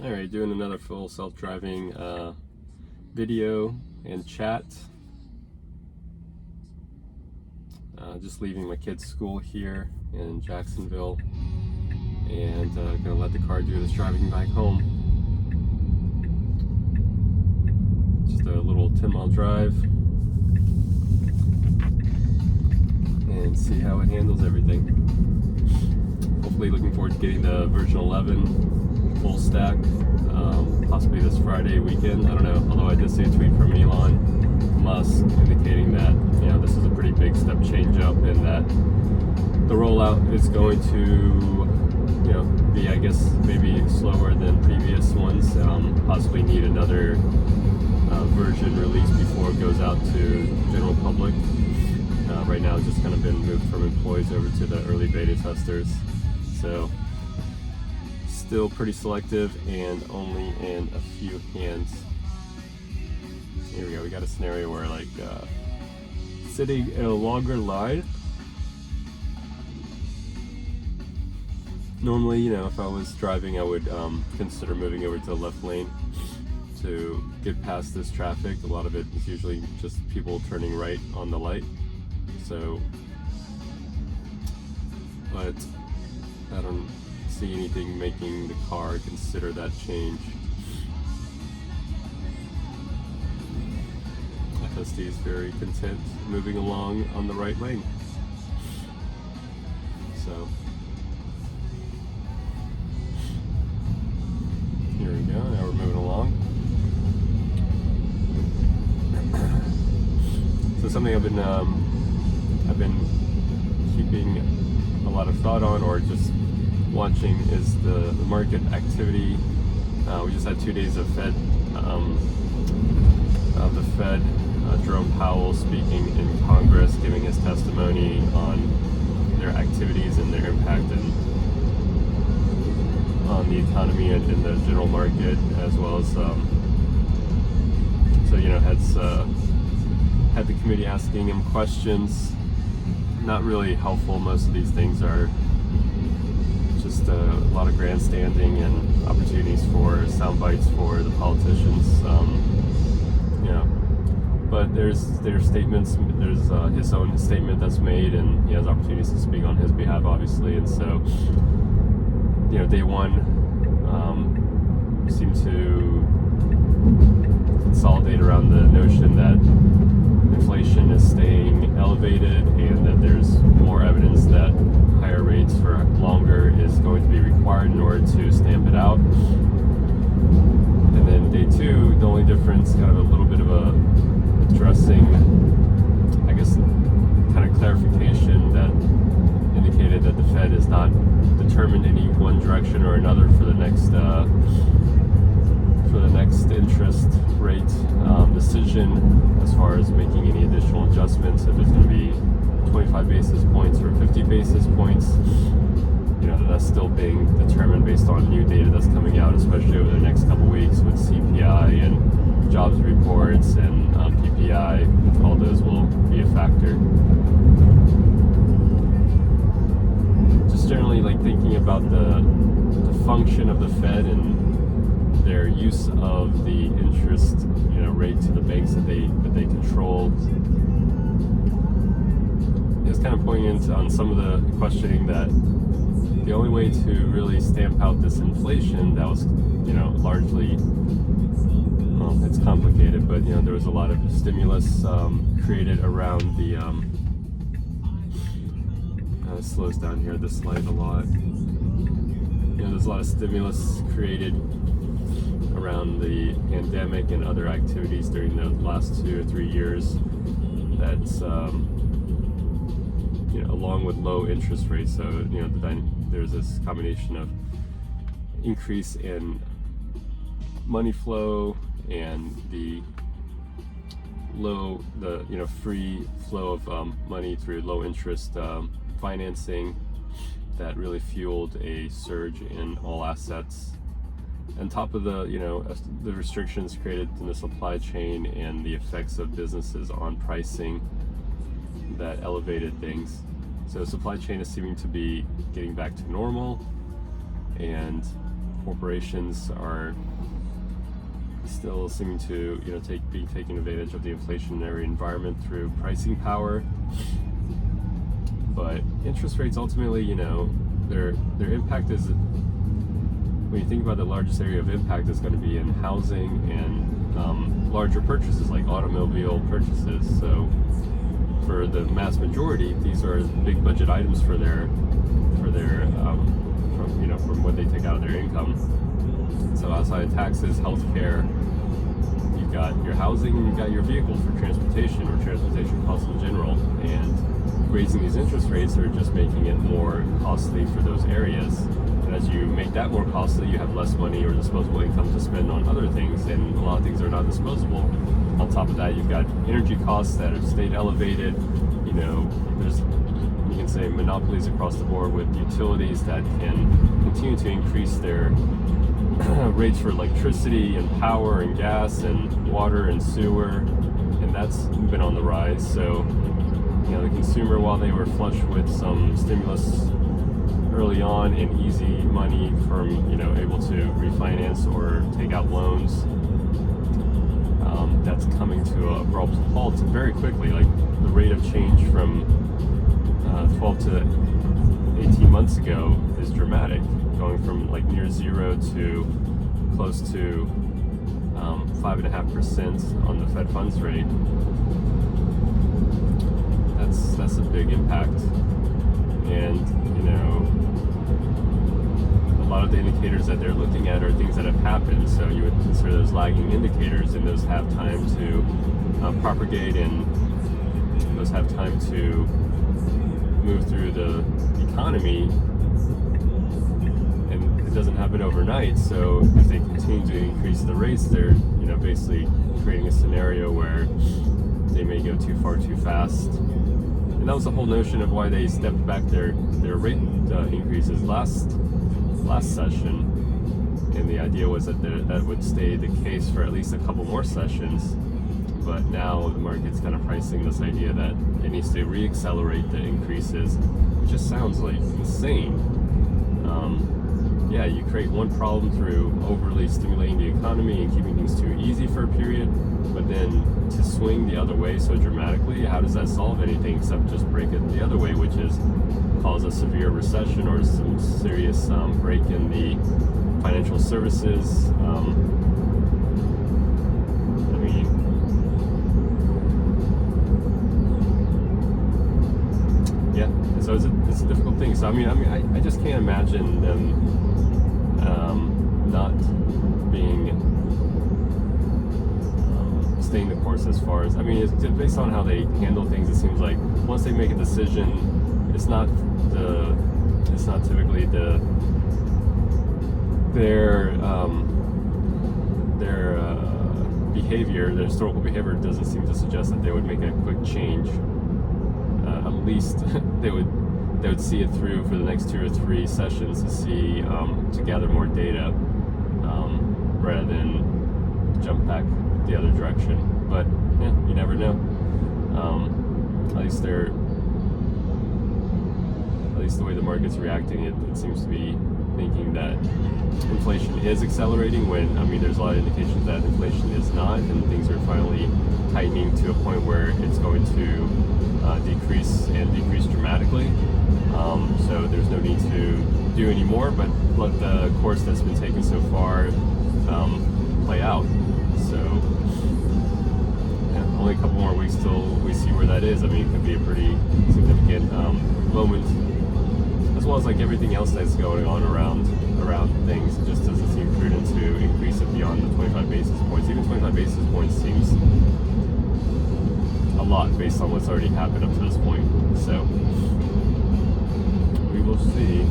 Alright, doing another full self-driving video and chat. Just leaving my kids' school here in Jacksonville and gonna let the car do this driving back home. Just a little 10-mile drive and see how it handles everything. Hopefully looking forward to getting the version 11 full stack, possibly this Friday weekend. I don't know, although I did see a tweet from Elon Musk indicating that this is a pretty big step change up and that the rollout is going to be, I guess, maybe slower than previous ones, possibly need another version released before it goes out to general public. Right now it's just kind of been moved from employees over to the early beta testers, so still pretty selective and only in a few hands. Here we go, we got a scenario where sitting in a longer line. Normally, if I was driving, I would consider moving over to the left lane to get past this traffic. A lot of it is usually just people turning right on the light. So, but I don't see anything making the car consider that change. FSD is very content moving along on the right lane. So here we go, now we're moving along. So something I've been keeping a lot of thought on, or just watching, is the market activity. We just had 2 days of the Fed, Jerome Powell speaking in Congress, giving his testimony on their activities and their impact on the economy and in the general market, as well as had the committee asking him questions. Not really helpful. Most of these things are just a lot of grandstanding and opportunities for sound bites for the politicians. But there's statements, there's his own statement that's made, and he has opportunities to speak on his behalf, obviously. And so, day one seemed to consolidate around the notion that inflation is staying elevated and that there's more evidence that higher rates for longer is going to be required in order to stamp it out. And then day two, the only difference, kind of a little bit of a addressing, I guess, kind of clarification that indicated that the Fed is not determined any one direction or another for the next interest rate decision, as far as making any additional adjustments, if it's going to be 25 basis points or 50 basis points. That's still being determined based on new data that's coming out, especially over the next couple weeks with CPI and jobs reports and PPI. All those will be a factor. Just generally thinking about the function of the Fed and their use of the interest rate to the banks that they control is kind of poignant on some of the questioning that the only way to really stamp out this inflation that was largely, well, it's complicated, but there was a lot of stimulus created around the it slows down here this slide a lot. There's a lot of stimulus created around the pandemic and other activities during the last 2 or 3 years. That's along with low interest rates. So there's this combination of increase in money flow and the free flow of money through low interest financing that really fueled a surge in all assets. On top of the restrictions created in the supply chain and the effects of businesses on pricing that elevated things. So supply chain is seeming to be getting back to normal, and corporations are still seeming to, be taking advantage of the inflationary environment through pricing power. But interest rates ultimately, their impact is, when you think about the largest area of impact, is going to be in housing and larger purchases like automobile purchases. So for the mass majority, these are big budget items for their from what they take out of their income. So outside of taxes, healthcare, you've got your housing, and you've got your vehicle for transportation or transportation costs in general. And raising these interest rates are just making it more costly for those areas. And as you make that more costly, you have less money or disposable income to spend on other things, and a lot of things are not disposable. On top of that, you've got energy costs that have stayed elevated. There's, you can say, monopolies across the board with utilities that can continue to increase their rates for electricity and power and gas and water and sewer, and that's been on the rise. So, the consumer, while they were flush with some stimulus early on and easy money from, able to refinance or take out loans, that's coming to a abrupt halt very quickly. Like, the rate of change from 12 to 18 months ago is dramatic, going from like near zero to close to 5.5% on the Fed funds rate. That's a big impact. And a lot of the indicators that they're looking at are things that have happened, so you would consider those lagging indicators, and those have time to propagate, and those have time to move through the economy, and it doesn't happen overnight. So if they continue to increase the rates, they're basically creating a scenario where they may go too far too fast. And that was the whole notion of why they stepped back their rate increases last session, and the idea was that that would stay the case for at least a couple more sessions. But now the market's kind of pricing this idea that it needs to re-accelerate the increases. It just sounds like insane. You create one problem through overly stimulating the economy and keeping things too easy for a period, but then to swing the other way so dramatically, how does that solve anything except just break it the other way, which is cause a severe recession or some serious break in the financial services. So it's a difficult thing. So I just can't imagine them not being staying the course as far as, it's based on how they handle things. It seems like once they make a decision, it's not typically their behavior, their historical behavior doesn't seem to suggest that they would make a quick change. At least they would see it through for the next 2 or 3 sessions to see to gather more data, rather than jump back the other direction. But you never know. At least the way the market's reacting, it seems to be thinking that inflation is accelerating when there's a lot of indications that inflation is not, and things are finally tightening to a point where it's going to decrease dramatically. So there's no need to do any more, but let the course that's been taken so far play out. So only a couple more weeks till we see where that is. It could be a pretty significant moment, as well as like everything else that's going on around things. It just doesn't seem prudent to increase it beyond the 25 basis points. Even 25 basis points seems a lot based on what's already happened up to this point. So we will see.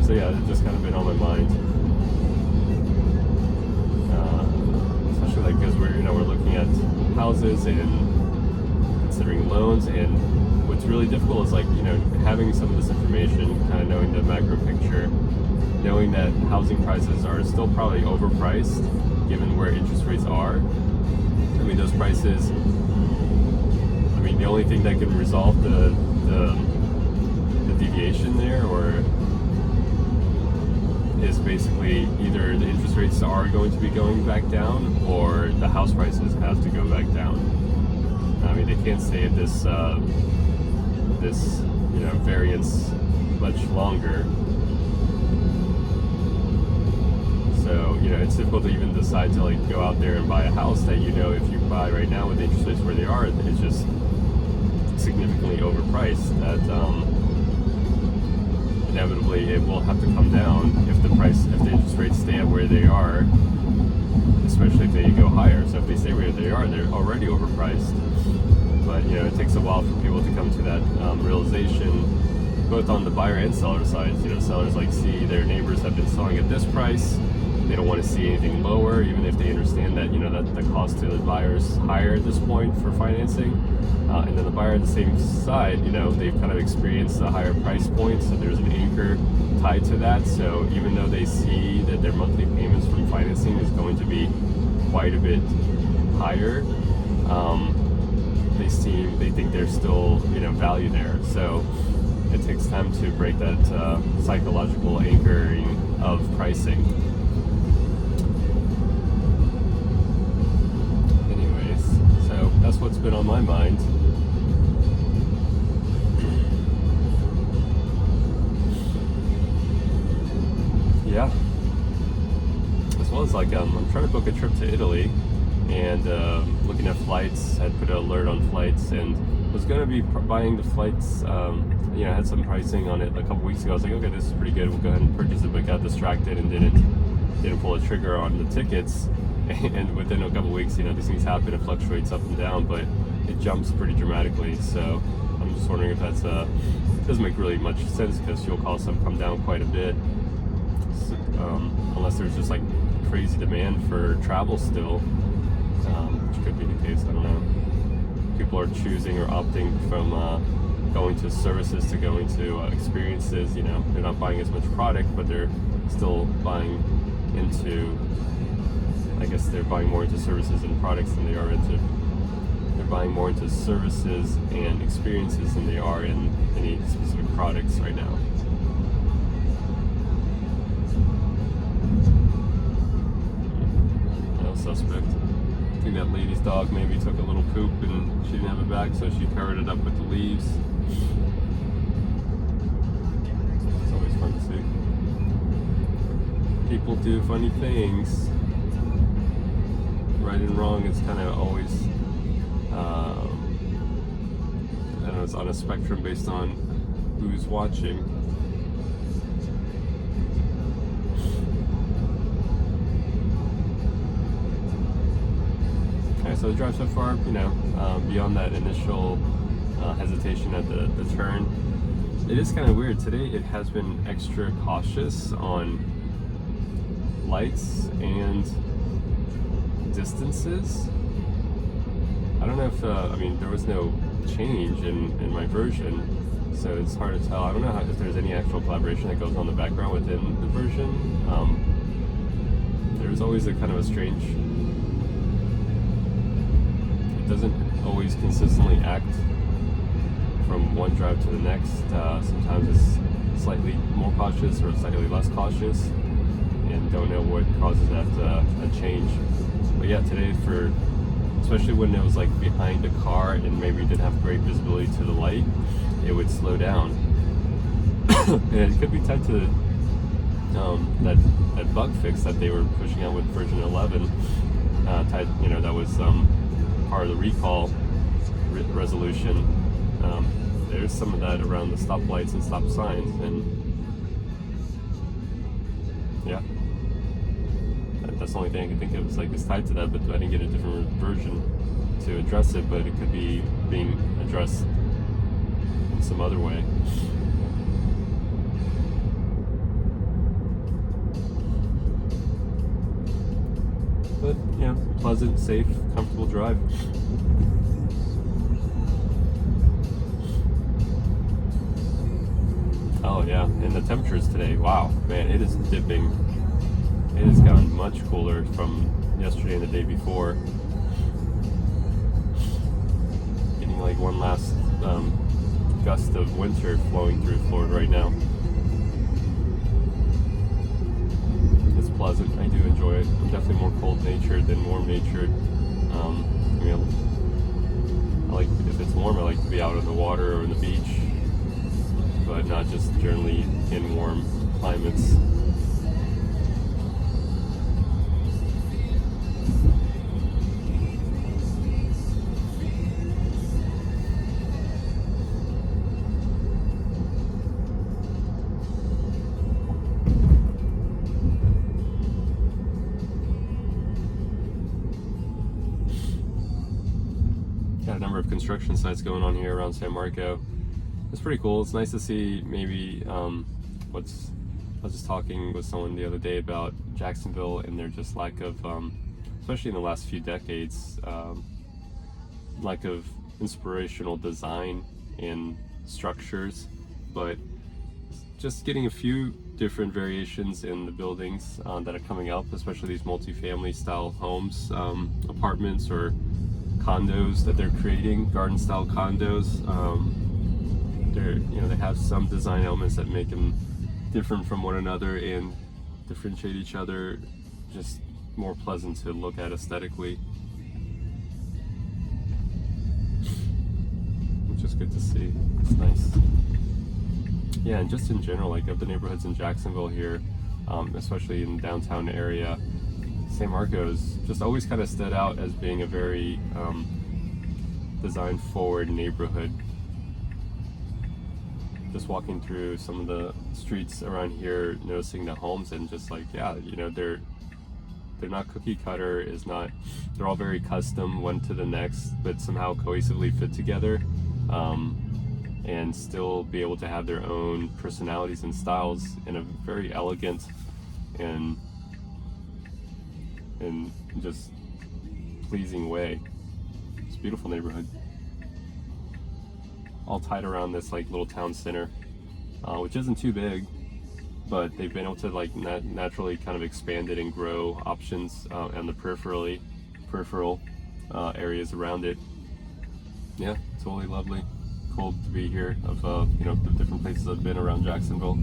It's just kind of been on my mind, especially like because we're looking at houses and considering loans, and what's really difficult is like having some of this information, kind of knowing the macro picture, knowing that housing prices are still probably overpriced given where interest rates are. Those prices, the only thing that can resolve the deviation there, or basically either the interest rates are going to be going back down, or the house prices have to go back down. I mean, they can't stay at this variance much longer. So, it's difficult to even decide to go out there and buy a house that if you buy right now with interest rates where they are, it's just significantly overpriced. That inevitably it will have to come down if the interest rates stay at where they are, especially if they go higher. So if they stay where they are, they're already overpriced. But it takes a while for people to come to that realization, both on the buyer and seller sides. Sellers see their neighbors have been selling at this price. They don't want to see anything lower, even if they understand that that the cost to the buyer is higher at this point for financing. And then the buyer at the same side, they've kind of experienced a higher price point, so there's an anchor tied to that. So even though they see that their monthly payments from financing is going to be quite a bit higher, they think there's still value there. So it takes time to break that psychological anchoring of pricing. Anyways, so that's what's been on my mind. Yeah. As well as I'm trying to book a trip to Italy, and looking at flights. Had put an alert on flights and was going to be buying the flights. I had some pricing on it a couple weeks ago. I was like, okay, this is pretty good. We'll go ahead and purchase it, but got distracted and didn't pull a trigger on the tickets. And within a couple weeks, these things happen. It fluctuates up and down, but it jumps pretty dramatically. So I'm just wondering if that's doesn't make really much sense, because fuel costs have come down quite a bit. Unless there's just crazy demand for travel still, which could be the case. I don't know. People are choosing or opting from going to services to going to experiences. They're not buying as much product, but they're still buying into, I guess they're buying more into services and products than they are into, they're buying more into services and experiences than they are in any specific products right now. No suspect. I think that lady's dog maybe took a little poop and she didn't have it back, so she covered it up with the leaves. It's always fun to see. People do funny things. Right and wrong is kind of always, I don't know, it's on a spectrum based on who's watching. So the drive so far, beyond that initial hesitation at the turn, it is kind of weird. Today it has been extra cautious on lights and distances. I don't know if, there was no change in my version, so it's hard to tell. I don't know if there's any actual collaboration that goes on in the background within the version. There's always a kind of a strange, doesn't always consistently act from one drive to the next. Sometimes it's slightly more cautious or slightly less cautious, and don't know what causes that a change. But yeah, today, especially when it was behind a car and maybe didn't have great visibility to the light, it would slow down. And it could be tied to that bug fix that they were pushing out with version 11. That was part of the recall resolution. There's some of that around the stoplights and stop signs, and yeah, that's the only thing I can think of is it's tied to that. But I didn't get a different version to address it, but it could be being addressed in some other way. But pleasant, safe, comfortable drive. Oh yeah, and the temperatures today, wow, man, it is dipping. It has gotten much cooler from yesterday and the day before. Getting one last gust of winter flowing through Florida right now. pleasant. I do enjoy it. I'm definitely more cold-natured than warm-natured. I like, if it's warm, I like to be out on the water or on the beach, but not just generally in warm climates. Got a number of construction sites going on here around San Marco. It's pretty cool. It's nice to see maybe I was just talking with someone the other day about Jacksonville and their just lack of, especially in the last few decades, lack of inspirational design and structures, but just getting a few different variations in the buildings that are coming up, especially these multi-family style homes, apartments or condos that they're creating, garden style condos. They have some design elements that make them different from one another and differentiate each other, just more pleasant to look at aesthetically, which is good to see. It's nice. Yeah, and just in general, like of the neighborhoods in Jacksonville here, especially in the downtown area, San Marco's just always kind of stood out as being a very design forward neighborhood. Just walking through some of the streets around here, noticing the homes, and just like, yeah, they're not cookie cutter. They're all very custom, one to the next, but somehow cohesively fit together, and still be able to have their own personalities and styles in a very elegant and just pleasing way. It's a beautiful neighborhood, all tied around this like little town center, which isn't too big, but they've been able to like naturally kind of expand it and grow options on the peripheral areas around it. Yeah, totally lovely. Cool to be here. Of the different places I've been around Jacksonville.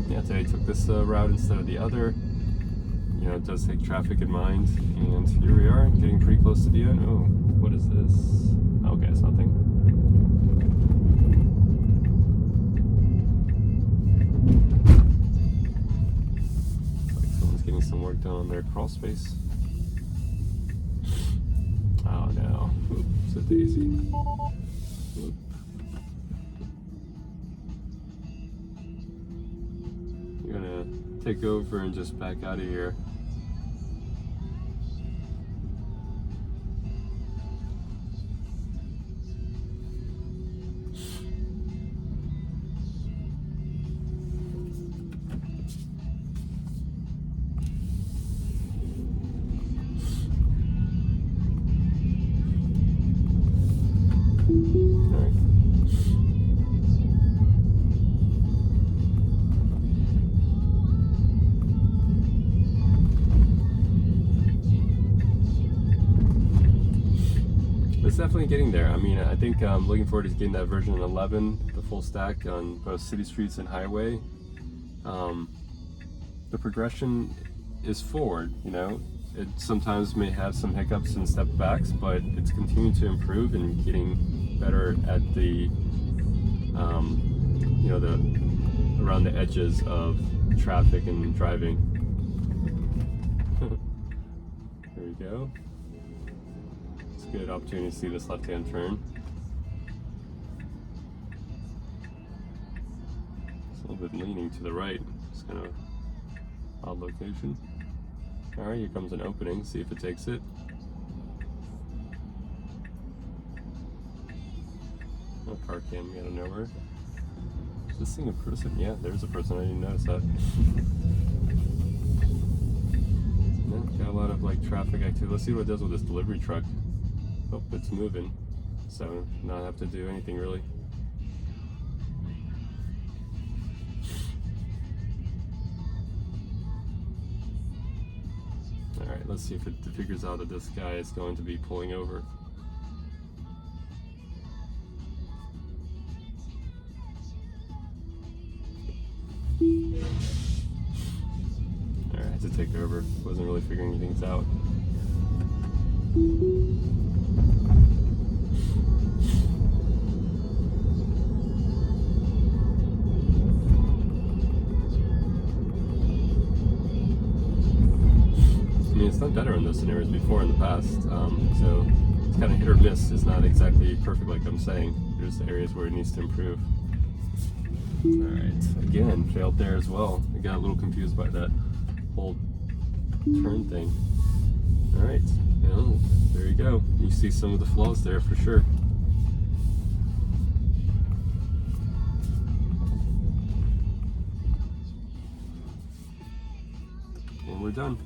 Yeah, today I took this route instead of the other. It does take traffic in mind, and here we are, getting pretty close to the end. Oh, what is this? Okay, it's nothing. Like someone's getting some work done on their crawl space. Oh no, oops, a daisy. Oop. You're gonna take over and just back out of here. It's definitely getting there. I mean, I think I'm looking forward to getting that version 11, the full stack on both city streets and highway. The progression is forward, It sometimes may have some hiccups and step backs, but it's continuing to improve and getting better at the around the edges of traffic and driving. There we go. It's a good opportunity to see this left-hand turn. It's a little bit leaning to the right. It's kind of odd location. Alright, here comes an opening. See if it takes it. Oh, car cam out of nowhere. Is this thing a person? Yeah, there's a person. I didn't notice that. Yeah, got a lot of like traffic activity. Let's see what it does with this delivery truck. Oh, it's moving. So not have to do anything really. Alright, let's see if it figures out that this guy is going to be pulling over. to take over. Wasn't really figuring things out. I mean, it's done better in those scenarios before in the past, so it's kind of hit or miss. It's not exactly perfect like I'm saying. There's areas where it needs to improve. Alright, again, failed there as well. I got a little confused by that whole turn thing. Alright, well, there you go. You see some of the flaws there for sure. And we're done.